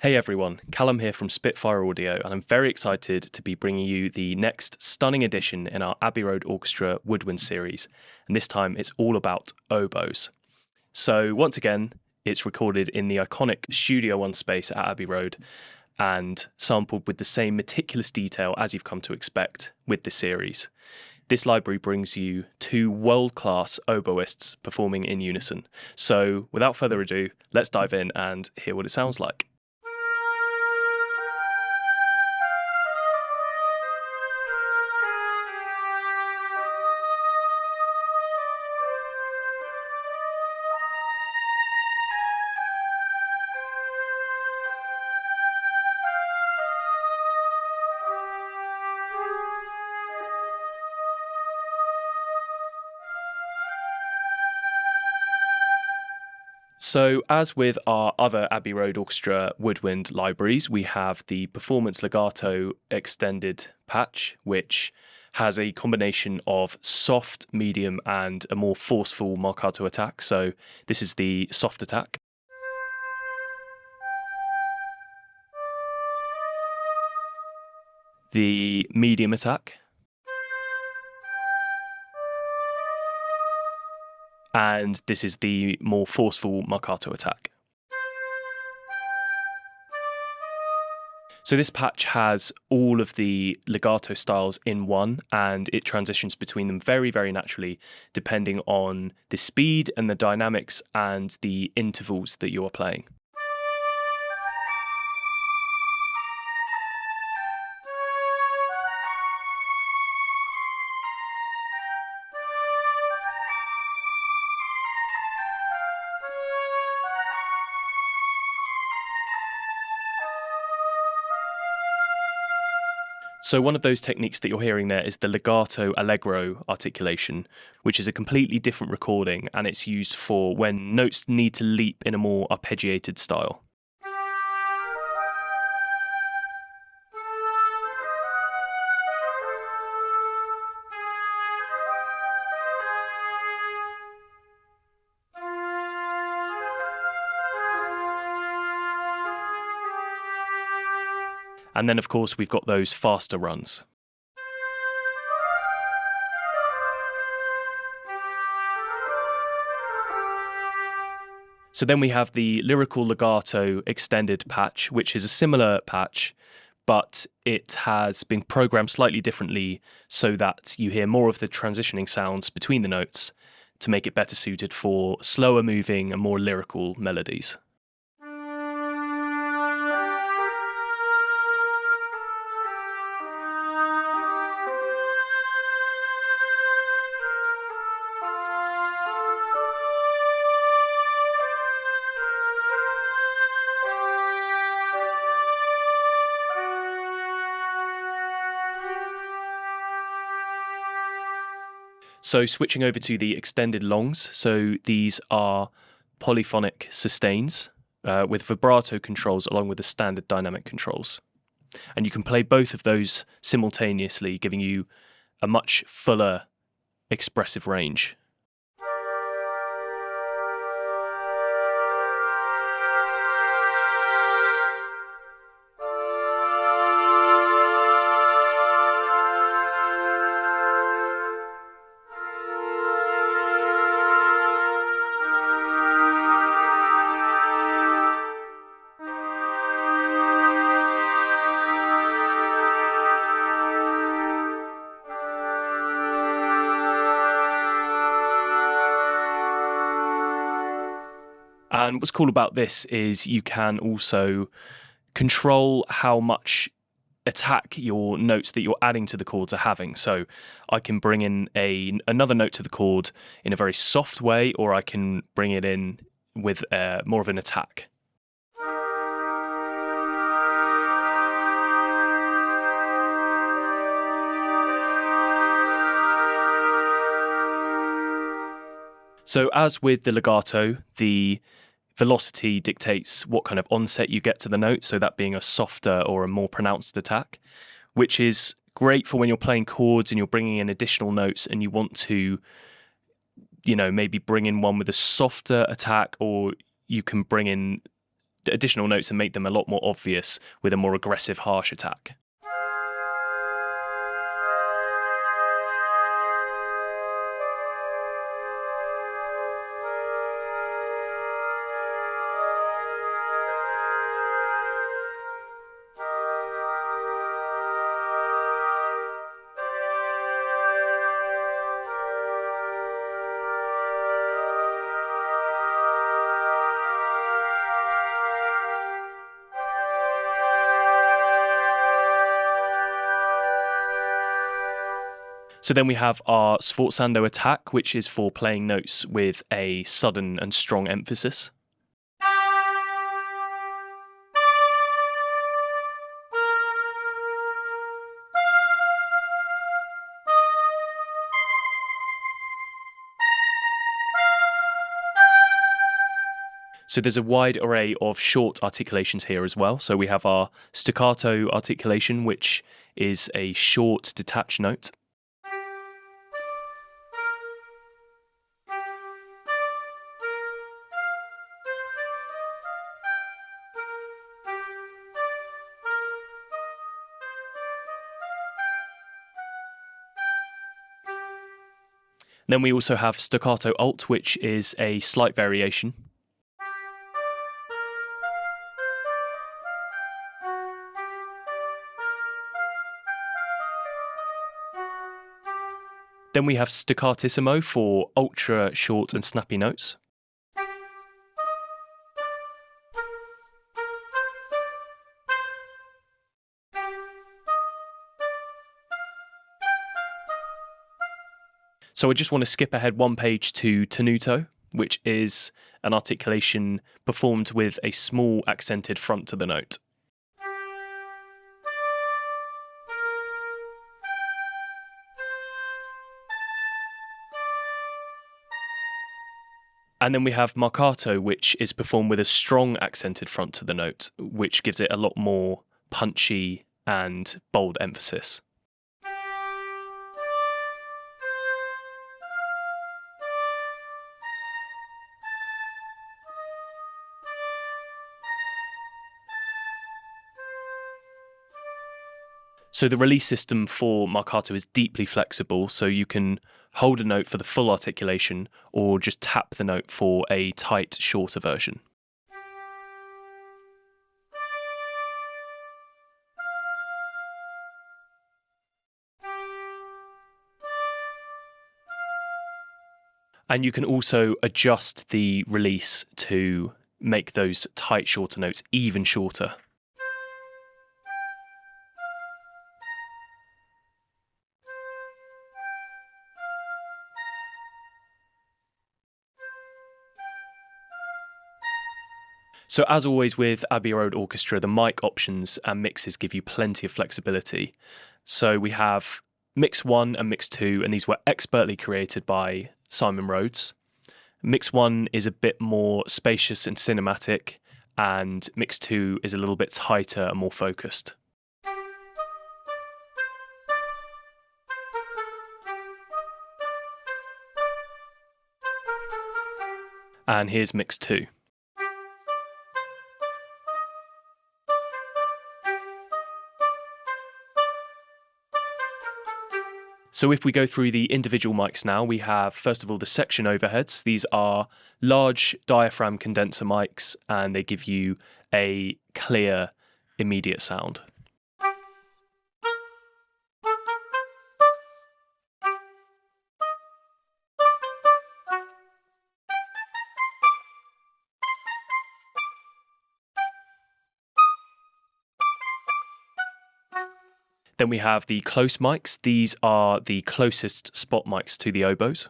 Hey everyone, Callum here from Spitfire Audio, and I'm very excited to be bringing you the next stunning edition in our Abbey Road Orchestra Woodwind series, and this time it's all about oboes. So once again, it's recorded in the iconic Studio One space at Abbey Road and sampled with the same meticulous detail as you've come to expect with the series. This library brings you two world-class oboists performing in unison. So without further ado, let's dive in and hear what it sounds like. So, as with our other Abbey Road Orchestra woodwind libraries, we have the Performance Legato extended patch, which has a combination of soft, medium, and a more forceful Marcato attack. So, this is the soft attack. The medium attack. And this is the more forceful Marcato attack. So this patch has all of the legato styles in one, and it transitions between them very, very naturally, depending on the speed and the dynamics and the intervals that you are playing. So one of those techniques that you're hearing there is the legato allegro articulation, which is a completely different recording, and it's used for when notes need to leap in a more arpeggiated style. And then, of course, we've got those faster runs. So then we have the Lyrical Legato extended patch, which is a similar patch, but it has been programmed slightly differently so that you hear more of the transitioning sounds between the notes to make it better suited for slower moving and more lyrical melodies. So switching over to the extended longs, so these are polyphonic sustains with vibrato controls along with the standard dynamic controls. And you can play both of those simultaneously, giving you a much fuller expressive range. And what's cool about this is you can also control how much attack your notes that you're adding to the chords are having. So I can bring in another note to the chord in a very soft way, or I can bring it in with more of an attack. So as with the legato, the velocity dictates what kind of onset you get to the note, so that being a softer or a more pronounced attack, which is great for when you're playing chords and you're bringing in additional notes and you want to, maybe bring in one with a softer attack, or you can bring in additional notes and make them a lot more obvious with a more aggressive, harsh attack. So then we have our sforzando attack, which is for playing notes with a sudden and strong emphasis. So there's a wide array of short articulations here as well. So we have our staccato articulation, which is a short detached note. Then we also have staccato alt, which is a slight variation. Then we have staccatissimo for ultra short and snappy notes. So I just want to skip ahead one page to Tenuto, which is an articulation performed with a small accented front to the note. And then we have Marcato, which is performed with a strong accented front to the note, which gives it a lot more punchy and bold emphasis. So the release system for Marcato is deeply flexible, so you can hold a note for the full articulation or just tap the note for a tight, shorter version. And you can also adjust the release to make those tight, shorter notes even shorter. So as always with Abbey Road Orchestra, the mic options and mixes give you plenty of flexibility. So we have Mix 1 and Mix 2, and these were expertly created by Simon Rhodes. Mix 1 is a bit more spacious and cinematic, and Mix 2 is a little bit tighter and more focused. And here's Mix 2. So if we go through the individual mics now, we have, first of all, the section overheads. These are large diaphragm condenser mics, and they give you a clear, immediate sound. Then we have the close mics. These are the closest spot mics to the oboes.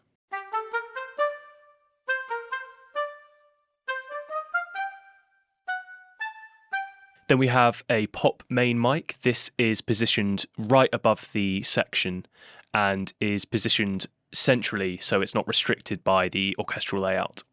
Then we have a pop main mic. This is positioned right above the section and is positioned centrally, so it's not restricted by the orchestral layout.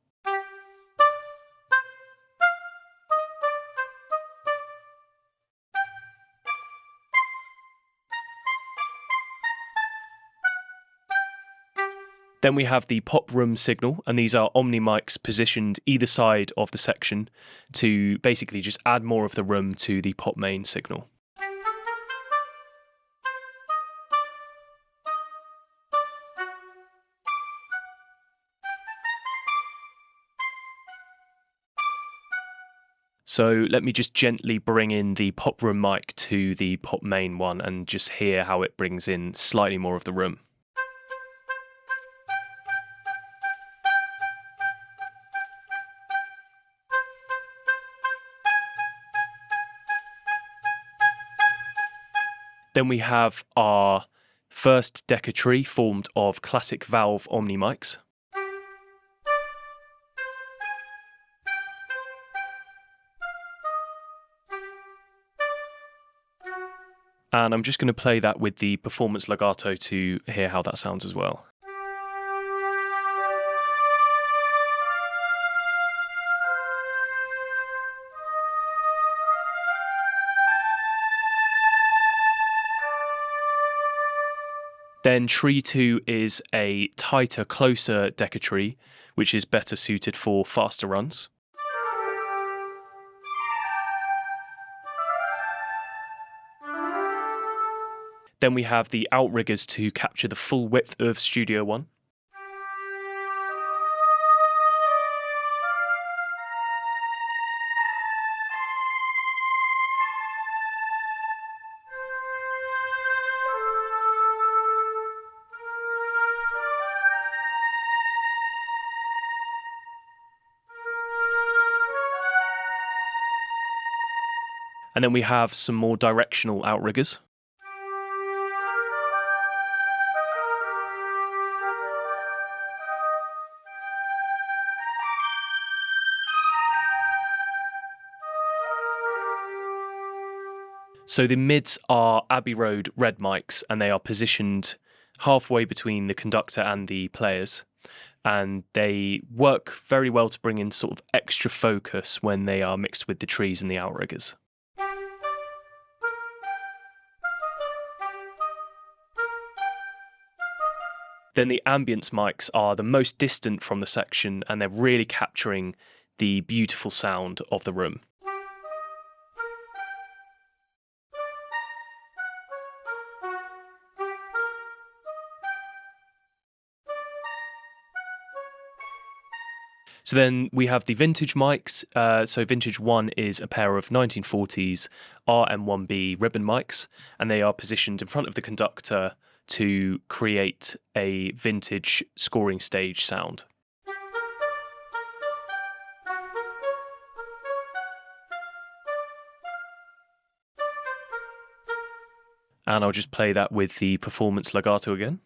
Then we have the pop room signal, and these are omni mics positioned either side of the section to basically just add more of the room to the pop main signal. So let me just gently bring in the pop room mic to the pop main one and just hear how it brings in slightly more of the room. Then we have our first Decca tree formed of classic valve omni mics. And I'm just going to play that with the performance legato to hear how that sounds as well. Then tree 2 is a tighter, closer Decca tree, which is better suited for faster runs. Then we have the Outriggers to capture the full width of Studio 1. And then we have some more directional Outriggers. So the mids are Abbey Road red mics, and they are positioned halfway between the conductor and the players. And they work very well to bring in sort of extra focus when they are mixed with the trees and the Outriggers. Then the ambience mics are the most distant from the section, and they're really capturing the beautiful sound of the room. So then we have the vintage mics. So vintage 1 is a pair of 1940s RM1B ribbon mics, and they are positioned in front of the conductor to create a vintage scoring stage sound. And I'll just play that with the performance legato again.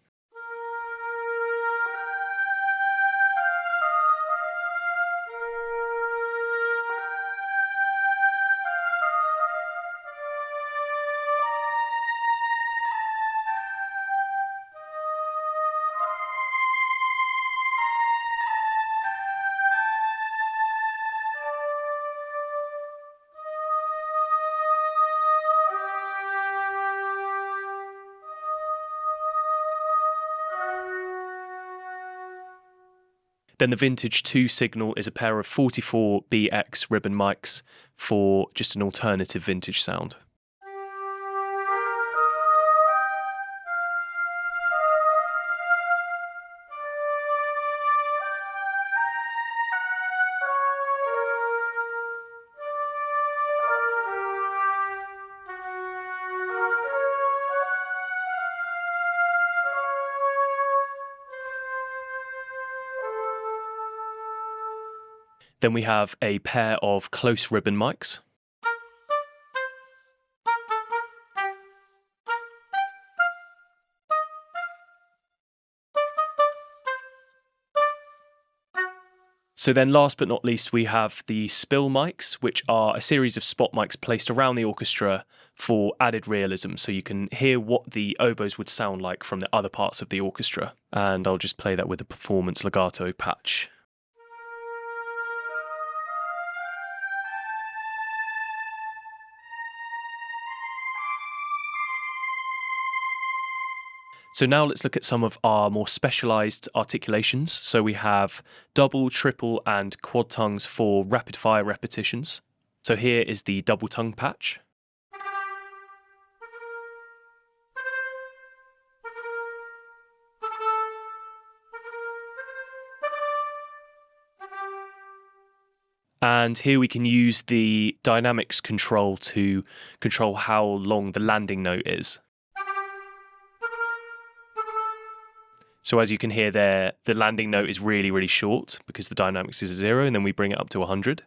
Then the vintage 2 signal is a pair of 44BX ribbon mics for just an alternative vintage sound. Then we have a pair of close ribbon mics. So then last but not least, we have the spill mics, which are a series of spot mics placed around the orchestra for added realism, so you can hear what the oboes would sound like from the other parts of the orchestra. And I'll just play that with the performance legato patch. So now let's look at some of our more specialised articulations. So we have double, triple and quad tongues for rapid fire repetitions. So here is the double tongue patch. And here we can use the dynamics control to control how long the landing note is. So as you can hear there, the landing note is really, really short because the dynamics is 0, and then we bring it up to 100.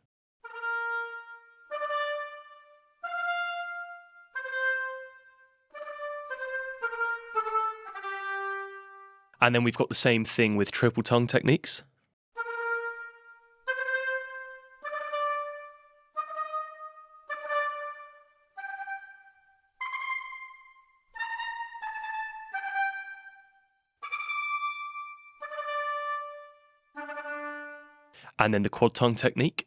And then we've got the same thing with triple tongue techniques. And then the quad tongue technique.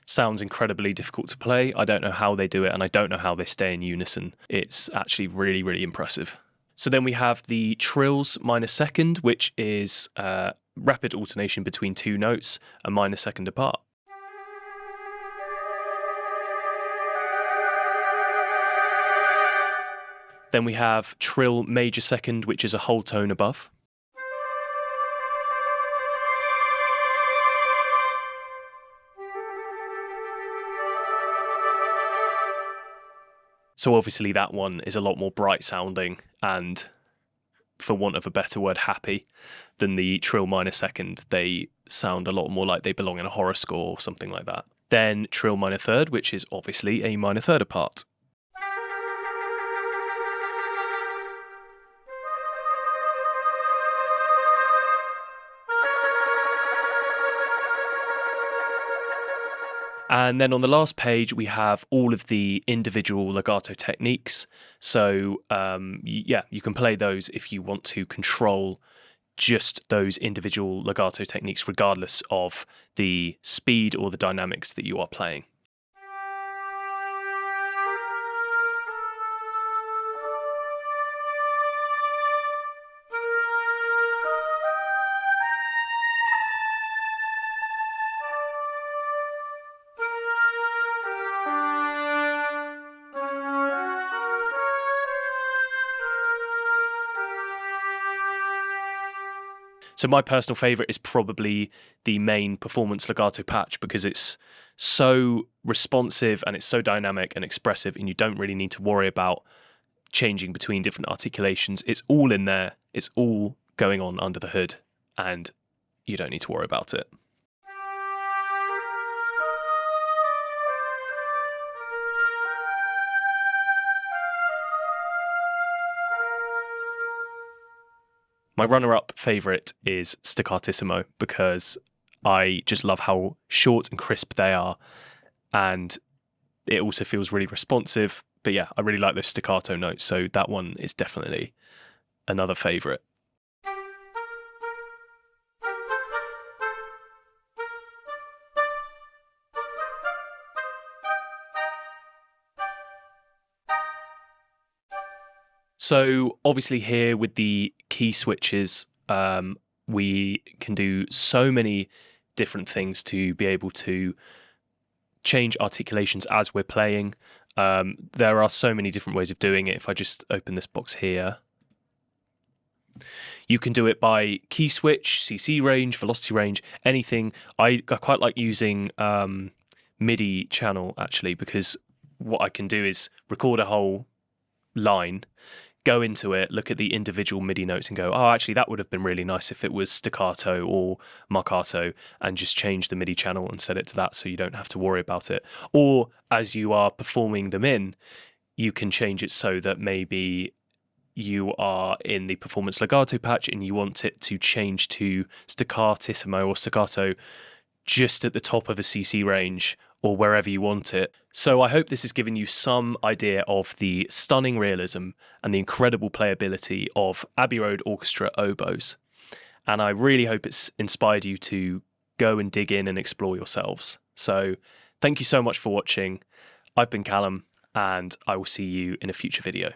Sounds incredibly difficult to play. I don't know how they do it, and I don't know how they stay in unison. It's actually really, really impressive. So then we have the Trills minor second, which is rapid alternation between two notes, a minor second apart. Then we have Trill major second, which is a whole tone above. So obviously that one is a lot more bright sounding and, for want of a better word, happy than the Trill minor second. They sound a lot more like they belong in a horror score or something like that. Then Trill minor third, which is obviously a minor third apart. And then on the last page, we have all of the individual legato techniques. So yeah, you can play those if you want to control just those individual legato techniques, regardless of the speed or the dynamics that you are playing. So my personal favourite is probably the main performance legato patch because it's so responsive and it's so dynamic and expressive, and you don't really need to worry about changing between different articulations. It's all in there, it's all going on under the hood, and you don't need to worry about it. My runner-up favourite is Staccatissimo because I just love how short and crisp they are, and it also feels really responsive. But yeah, I really like those staccato notes, so that one is definitely another favourite. So obviously here with the key switches, we can do so many different things to be able to change articulations as we're playing. There are so many different ways of doing it. If I just open this box here, you can do it by key switch, CC range, velocity range, anything. I quite like using MIDI channel actually, because what I can do is record a whole line, go into it, look at the individual MIDI notes and go, oh, actually, that would have been really nice if it was staccato or marcato, and just change the MIDI channel and set it to that so you don't have to worry about it. Or as you are performing them in, you can change it so that maybe you are in the performance legato patch and you want it to change to staccatissimo or staccato just at the top of a CC range or wherever you want it. So I hope this has given you some idea of the stunning realism and the incredible playability of Abbey Road Orchestra oboes. And I really hope it's inspired you to go and dig in and explore yourselves. So thank you so much for watching. I've been Callum, and I will see you in a future video.